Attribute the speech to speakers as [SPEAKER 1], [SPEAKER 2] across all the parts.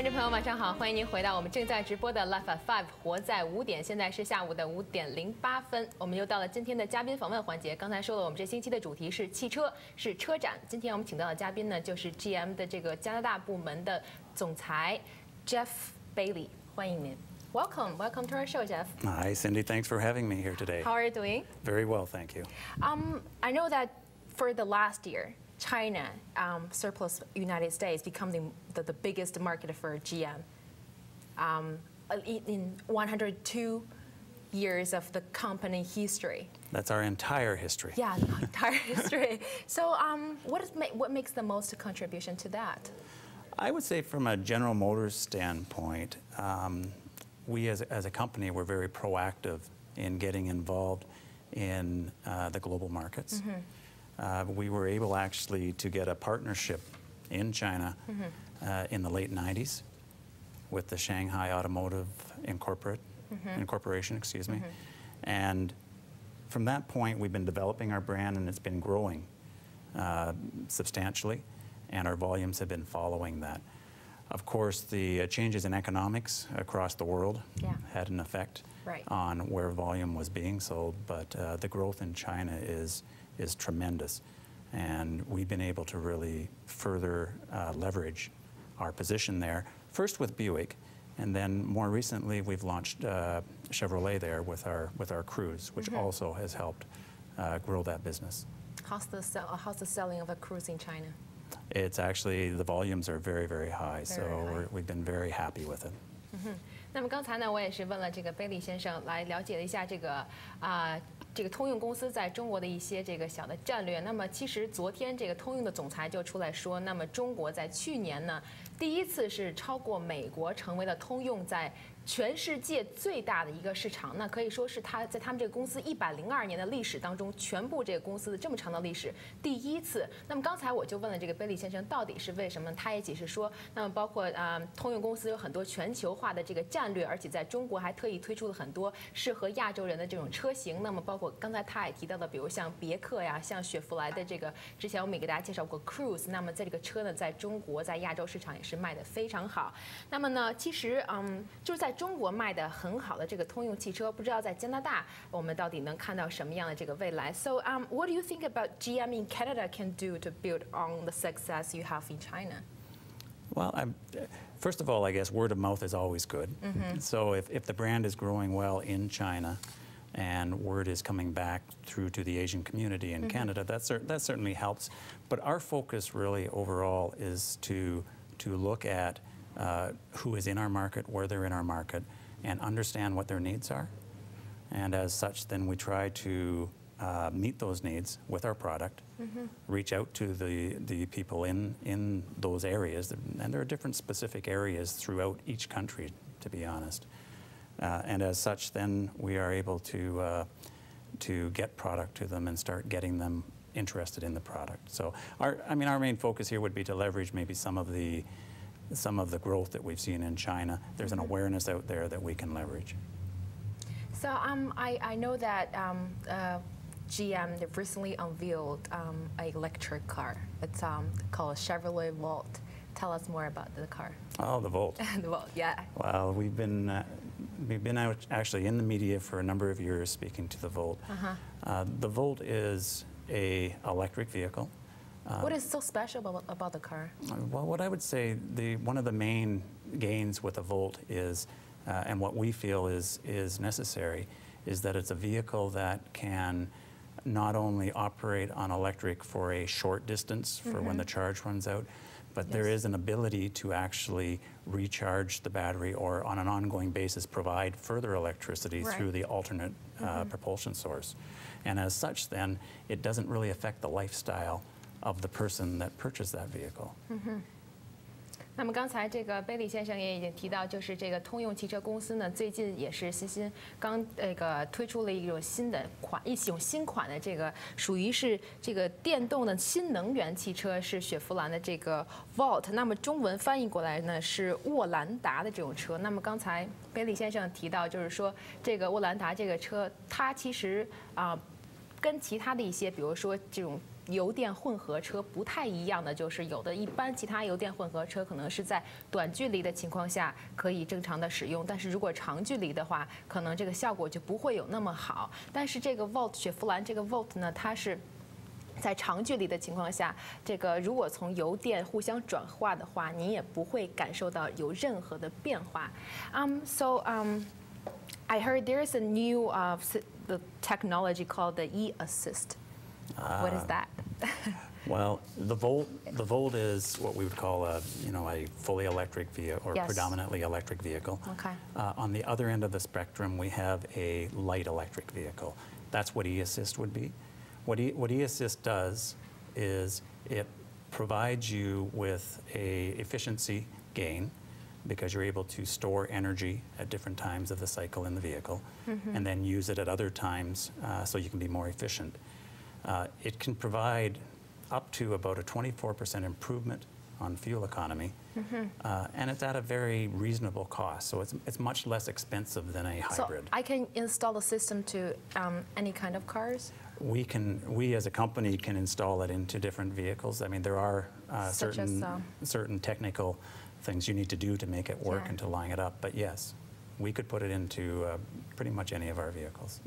[SPEAKER 1] 众朋友，晚上好，欢迎您回到我们正在直播的 Life5 活在5点，现在是下午的5点08分，我们又到了今天的嘉宾访问环节。刚才说了，我们这星期的主题是汽车，是车展。今天我们请到的嘉宾呢，就是 GM 的这个加拿大部门的总裁 Jeff Bailey， 欢迎您。Welcome to our show, Jeff.
[SPEAKER 2] Hi, Cindy. Thanks for having me here today.
[SPEAKER 1] How are you doing?
[SPEAKER 2] Very well, thank you.
[SPEAKER 1] I know that for the last year, China surplus United States becoming the biggest market for GM. In 102 years of the company history.
[SPEAKER 2] That's our entire history.
[SPEAKER 1] Yeah, the entire history. So what makes the most contribution to that?
[SPEAKER 2] I would say from a General Motors standpoint, we as a company were very proactive in getting involved in the global markets. We were able actually to get a partnership in China in the late 90s with the Shanghai Automotive Incorporation, excuse me. And from that point, we've been developing our brand, and it's been growing substantially, and our volumes have been following that. Of course, the changes in economics across the world had an effect on where volume was being sold, but the growth in China is tremendous, and we've been able to really further leverage our position there, first with Buick, and then more recently we've launched Chevrolet there with our Cruze, which also has helped grow that business.
[SPEAKER 1] How's the selling of a Cruze in China?
[SPEAKER 2] It's actually, the volumes are very, very high, so we've been very happy with it.
[SPEAKER 1] 那么刚才呢，我也是问了这个贝利先生来了解了一下这个通用公司在中国的一些这个小的战略。那么其实昨天这个通用的总裁就出来说，那么中国在去年呢，第一次是超过美国，成为了通用在全世界最大的一个市场。那可以说是他在他们这个公司102年的历史当中，全部这个公司的这么长的历史第一次。那么刚才我就问了这个贝利先生，到底是为什么？他也解释说，那么包括通用公司有很多全球化的这个战略，而且在中国还特意推出了很多适合亚洲人的这种车型。那么包括刚才他也提到的，比如像别克呀，像雪佛兰的这个，之前我们也给大家介绍过 Cruze。那么在这个车呢，在中国在亚洲市场也是卖得非常好。那么呢，其实就是在中国卖的很好的这个通用汽车，不知道在加拿大我们到底能看到什么样的这个未来。So what do you think about GM in Canada can do to build on the success you have in China?
[SPEAKER 2] Well, first of all, I guess word of mouth is always good. So if the brand is growing well in China, and word is coming back through to the Asian community in Canada, that certainly helps. But our focus really overall is to look at who is in our market, where they're in our market, and understand what their needs are. And as such, then we try to meet those needs with our product, reach out to the people in those areas, and there are different specific areas throughout each country, to be honest. And as such, then we are able to get product to them and start getting them interested in the product. So our main focus here would be to leverage maybe some of the growth that we've seen in China. There's an awareness out there that we can leverage.
[SPEAKER 1] So I know that GM recently unveiled an electric car. It's called Chevrolet Volt. Tell us more about the car.
[SPEAKER 2] Oh, the Volt.
[SPEAKER 1] The Volt, yeah.
[SPEAKER 2] Well, we've been out actually in the media for a number of years speaking to the Volt. The Volt is a electric vehicle.
[SPEAKER 1] What is so special about the car?
[SPEAKER 2] Well, what I would say, one of the main gains with the Volt is, and what we feel is necessary, is that it's a vehicle that can not only operate on electric for a short distance for when the charge runs out, but there is an ability to actually recharge the battery or on an ongoing basis provide further electricity through the alternate propulsion source. And as such, then, it doesn't really affect the lifestyle of the person that purchased that vehicle.
[SPEAKER 1] 那么刚才这个贝利先生也已经提到，就是这个通用汽车公司呢，最近也是刚推出了一种新款的这个属于是这个电动的新能源汽车，是雪佛兰的这个 Volt。那么中文翻译过来呢是沃兰达的这种车。那么刚才贝利先生提到，就是说这个沃兰达这个车，它其实跟其他的一些，比如说这种油电混合车不太一样的，就是有的一般其他油电混合车可能是在短距离的情况下可以正常的使用，但是如果长距离的话，可能这个效果就不会有那么好。但是这个 Volt 雪佛兰这个 Volt 呢，它是在长距离的情况下，这个如果从油电互相转化的话，你也不会感受到有任何的变化。I heard there is a new the technology called the e-assist. What is that?
[SPEAKER 2] Well, the Volt is what we would call a fully electric vehicle or
[SPEAKER 1] Yes.
[SPEAKER 2] predominantly electric vehicle.
[SPEAKER 1] Okay.
[SPEAKER 2] On the other end of the spectrum, we have a light electric vehicle. That's what e-assist would be. What e-assist does is it provides you with a efficiency gain because you're able to store energy at different times of the cycle in the vehicle and then use it at other times so you can be more efficient. It can provide up to about a 24% improvement on fuel economy, and it's at a very reasonable cost. So it's much less expensive than a hybrid.
[SPEAKER 1] So I can install the system to any kind of cars?
[SPEAKER 2] We as a company can install it into different vehicles. I mean, there are certain technical things you need to do to make it work and to line it up. But yes, we could put it into pretty much any of our vehicles.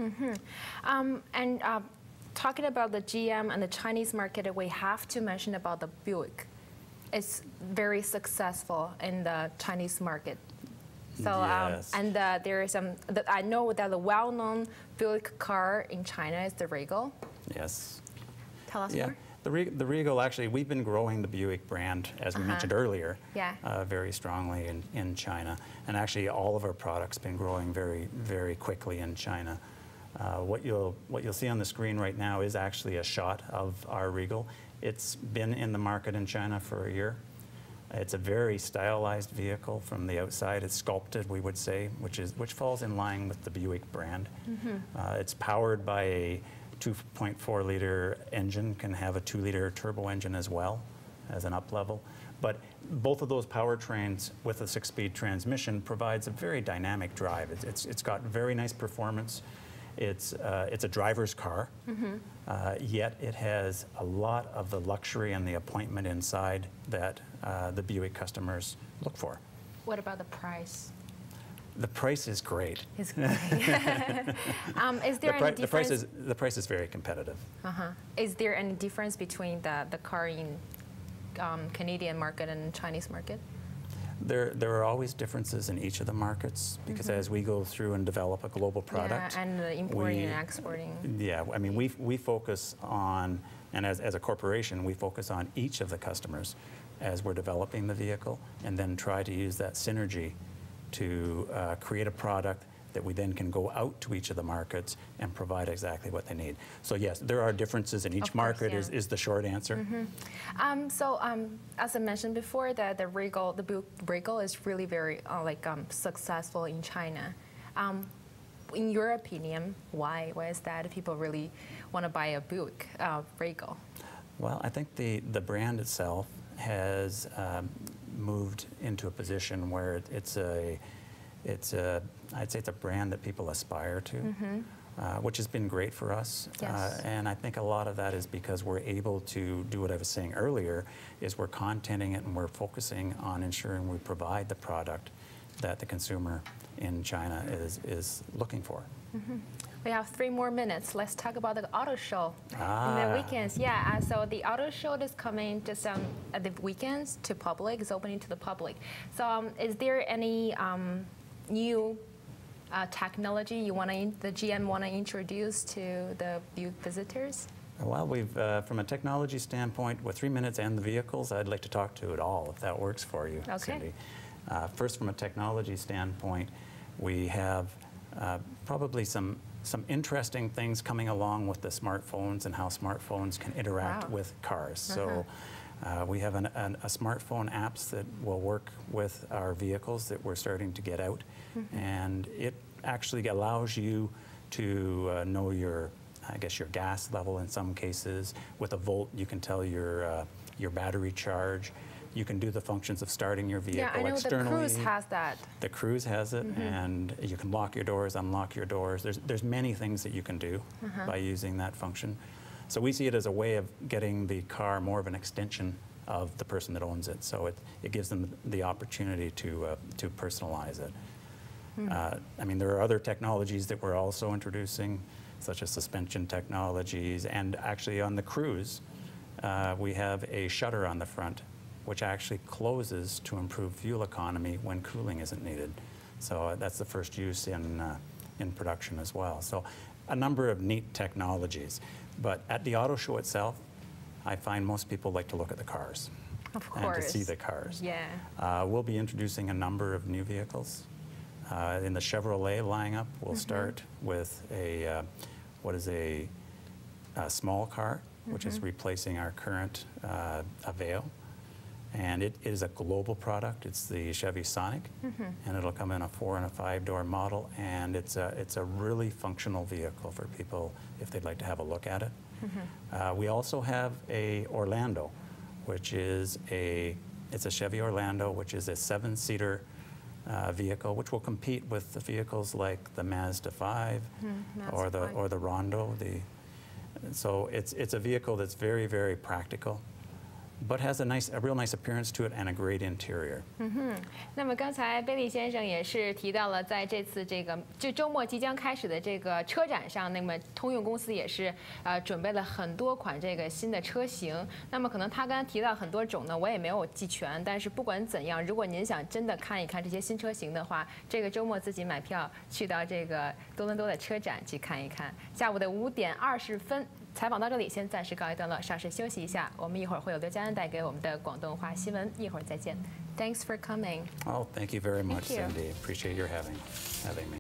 [SPEAKER 1] Talking about the GM and the Chinese market, we have to mention about the Buick. It's very successful in the Chinese market. So,
[SPEAKER 2] yes.
[SPEAKER 1] There is I know that the well-known Buick car in China is the Regal.
[SPEAKER 2] Yes.
[SPEAKER 1] Tell us more.
[SPEAKER 2] The Regal, actually, we've been growing the Buick brand, as we mentioned earlier, very strongly in China. And actually, all of our products been growing very, very quickly in China. What you'll see on the screen right now is actually a shot of our Regal. It's been in the market in China for a year. It's a very stylized vehicle from the outside. It's sculpted, we would say, which falls in line with the Buick brand. It's powered by a 2.4 liter engine, can have a 2 liter turbo engine as well as an up level. But both of those powertrains with a 6-speed transmission provides a very dynamic drive. It's got very nice performance. It's a driver's car, yet it has a lot of the luxury and the appointment inside that the Buick customers look for.
[SPEAKER 1] What about the price?
[SPEAKER 2] The price is great.
[SPEAKER 1] It's great. Is there any difference?
[SPEAKER 2] The price is very competitive.
[SPEAKER 1] Is there any difference between the car in Canadian market and Chinese market?
[SPEAKER 2] There are always differences in each of the markets because as we go through and develop a global product,
[SPEAKER 1] and the importing and exporting.
[SPEAKER 2] Yeah, I mean we focus on, and as a corporation, we focus on each of the customers as we're developing the vehicle, and then try to use that synergy to create a product that we then can go out to each of the markets and provide exactly what they need. So yes, there are differences in each market is the short answer.
[SPEAKER 1] As I mentioned before, the Buick Regal is really very successful in China. In your opinion, why is that people really want to buy a Buick Regal?
[SPEAKER 2] Well, I think the brand itself has moved into a position where I'd say it's a brand that people aspire to, which has been great for us.
[SPEAKER 1] Yes.
[SPEAKER 2] And I think a lot of that is because we're able to do what I was saying earlier, is we're contenting it and we're focusing on ensuring we provide the product that the consumer in China is looking for.
[SPEAKER 1] We have 3 more minutes. Let's talk about the auto show in the weekends. Yeah, so the auto show is coming just at the weekends to public. It's opening to the public. So is there any new technology the GM want to introduce to the visitors?
[SPEAKER 2] Well, from a technology standpoint, with 3 minutes and the vehicles, I'd like to talk to it all, if that works for you, Cindy. First, from a technology standpoint, we have probably some interesting things coming along with the smartphones and how smartphones can interact with cars. So we have a smartphone apps that will work with our vehicles that we're starting to get out. And it actually allows you to know your gas level in some cases. With a Volt, you can tell your battery charge. You can do the functions of starting your vehicle externally.
[SPEAKER 1] The Cruise has that.
[SPEAKER 2] The Cruise has it, and you can lock your doors, unlock your doors. There's many things that you can do by using that function. So we see it as a way of getting the car more of an extension of the person that owns it. So it gives them the opportunity to personalize it. I mean, there are other technologies that we're also introducing, such as suspension technologies, and actually on the Cruise, we have a shutter on the front, which actually closes to improve fuel economy when cooling isn't needed. So that's the first use in production as well. So a number of neat technologies. But at the auto show itself, I find most people like to look at the cars.
[SPEAKER 1] Of course.
[SPEAKER 2] And to see the cars.
[SPEAKER 1] Yeah.
[SPEAKER 2] We'll be introducing a number of new vehicles. In the Chevrolet lineup, we'll start with what is a small car, which is replacing our current Aveo. And it is a global product. It's the Chevy Sonic, and it'll come in a 4- and a 5-door model, and it's a really functional vehicle for people if they'd like to have a look at it. We also have a Orlando, which is it's a Chevy Orlando, which is a 7-seater vehicle, which will compete with the vehicles like the Mazda 5 or the Rondo. So it's a vehicle that's very, very practical, but has a real nice appearance to it and a great interior.
[SPEAKER 1] 那么刚才贝利先生也是提到了，在这次这个周末即将开始的这个车展上，那么通用公司也是准备了很多款这个新的车型。那么可能他刚才提到很多种呢，我也没有记全，但是不管怎样，如果您想真的看一看这些新车型的话，这个周末自己买票去到这个多伦多的车展去看一看。下午的5点20分。采访到这里，先暂时告一段落，稍事休息一下。我们一会儿会有刘佳恩带给我们的广东话新闻，一会儿再见。Thanks for coming.
[SPEAKER 2] Oh, thank you very much,
[SPEAKER 1] Thank you.
[SPEAKER 2] Cindy. Appreciate your having me.